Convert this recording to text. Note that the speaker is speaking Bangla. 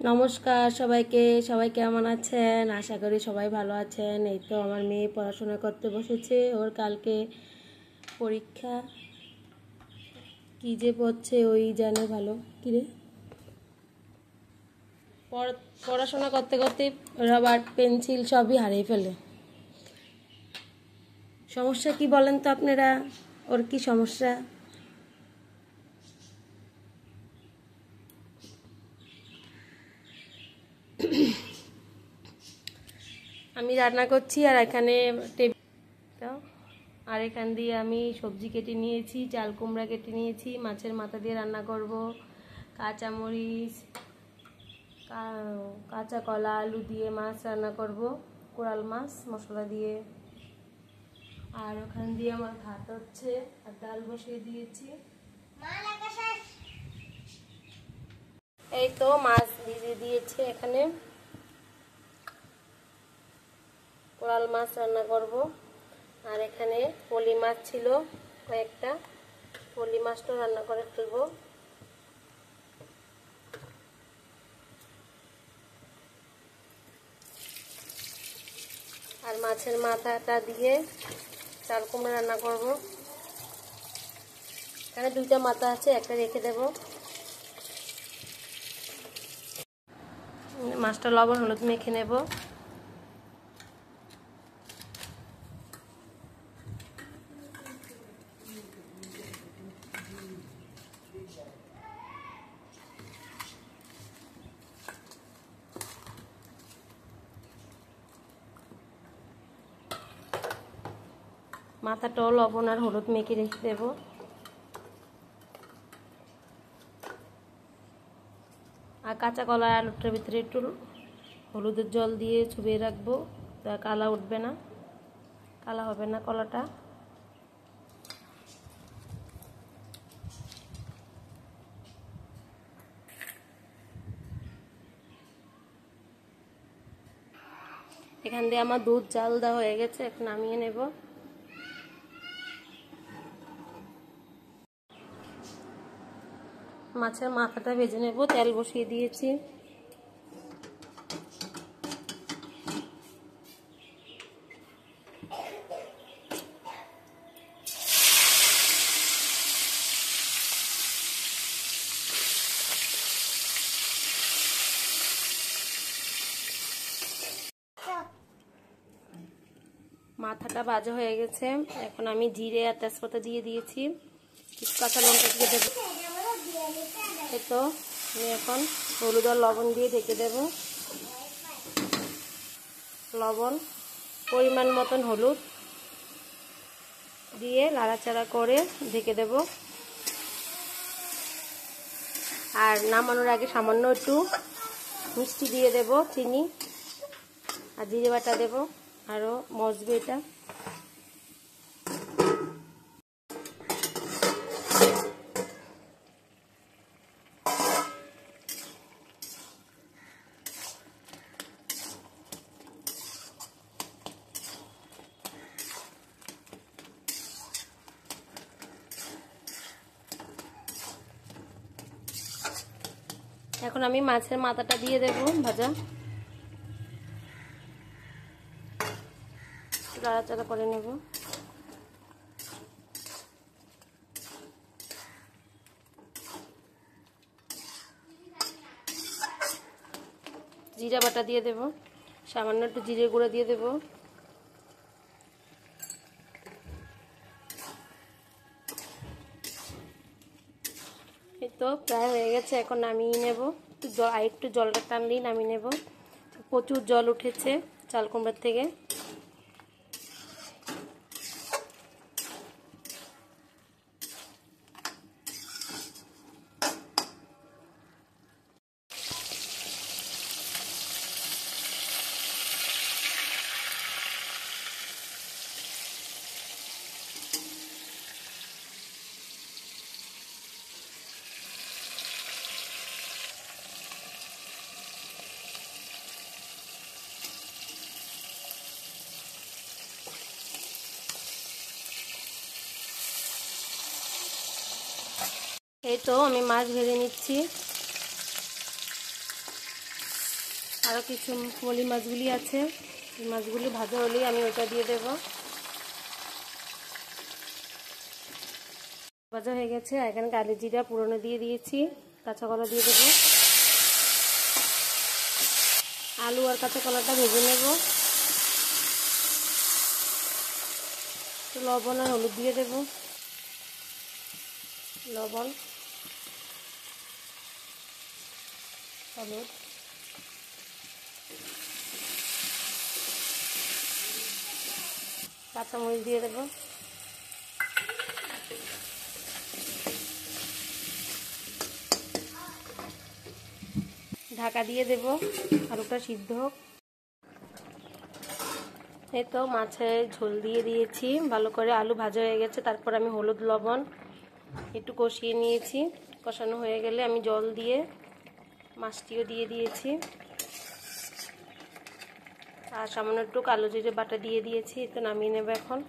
নমস্কার সবাইকে। সবাই কেমন আছেন? আশা করি সবাই ভালো আছেন। এই তো আমার মেয়ে পড়াশোনা করতে বসেছে। ওর কালকে পরীক্ষা, কী যে পড়ছে ওই জানে ভালো। কী রে, পড়াশোনা করতে করতে রাবার পেন্সিল সবই হারিয়ে ফেলে। সমস্যা কি বলেন তো আপনারা? ওর কি সমস্যা? আমি রান্না করছি আর এখানে আর এখান দিয়ে আমি সবজি কেটে নিয়েছি, চাল কুমড়া কেটে নিয়েছি, মাছের মাথা দিয়ে রান্না করব, কাঁচামরিচ, কাঁচা কলা, আলু দিয়ে মাছ রান্না করব, কোরাল মাছ মশলা দিয়ে। আর ওখান দিয়ে আমার ভাত হচ্ছে আর ডাল বসিয়ে দিয়েছি। এই তো মাছ ভিজিয়ে দিয়েছি, এখানে কোরাল মাছ রান্না করব। আর এখানে পলি মাছ ছিল কয়েকটা, পলি মাছটা রান্না করে ফেলবো। আর মাছের মাথাটা দিয়ে চাল কুমড়া রান্না করব। এখানে দুইটা মাথা আছে, একটা রেখে দেব। মাছটা লবণ হলুদ মেখে নেব। মাথাটাও লবণ আর হলুদ মেখে রেখে দেব। আর কাঁচা কলা আলুটার ভিতরে একটু হলুদের জল দিয়ে চুবিয়ে রাখবো, তা কালা উঠবে না, কালা হবে না কলাটা। এখান দিয়ে আমার দুধ জাল দেওয়া হয়ে গেছে, এখন নামিয়ে নেব। মাছের মাথাটা ভেজে নেব, তেল বসিয়ে দিয়েছি। মাথাটা ভাজা হয়ে গেছে, এখন আমি জিরে আর তেজপাতা দিয়ে দিয়েছি, কিছু কাঁচা লঙ্কা দিয়ে দেবো। এই তো আমি এখন হলুদ আর লবণ দিয়ে ঢেকে দেব। লবণ পরিমাণ মতন হলুদ দিয়ে নাড়াচাড়া করে ঢেকে দেব। আর নামানোর আগে সামান্য একটু মিষ্টি দিয়ে দেব, চিনি আর জিরে বাটা দেব, আরও মজবে এটা। এখন আমি মাছের মাথাটা দিয়ে দেব ভাজা, নাড়াচাড়া করে নেব। জিরা বাটা দিয়ে দেব, সামান্য একটু জিরে গুঁড়া দিয়ে দেব। এই তো প্রায় হয়ে গেছে, এখন নামিয়ে নেব। একটু জলটা টানলেই নামিয়ে নেব। প্রচুর জল উঠেছে চাল কুমড়ার থেকে। এই তো আমি মাছ ভেজে নিচ্ছি। আরও কিছু পলি মাছগুলি আছে, এই মাছগুলি ভাজা হলেই আমি ওটা দিয়ে দেব। ভাজা হয়ে গেছে, এখানে কালি জিরা পুরনো দিয়ে দিয়েছি, কাঁচা কলা দিয়ে দেবো। আলু আর কাঁচা কলাটা ভেজে নেব। লবণ আর হলুদ দিয়ে দেব, লবণ হলুদ, কাঁচামরিচ দিয়ে দেব। ঢাকা দিয়ে দেব, আলুটা সিদ্ধ হোক। এই তো মাছের ঝোল দিয়ে দিয়েছি, ভালো করে আলু ভাজা হয়ে গেছে। তারপর আমি হলুদ লবণ একটু কষিয়ে নিয়েছি, কষানো হয়ে গেলে আমি জল দিয়ে মাছটিও দিয়ে দিয়েছি, আর সামান্য একটু কালো জিরে বাটা দিয়ে দিয়েছি। তো নামিয়ে নেব এখন।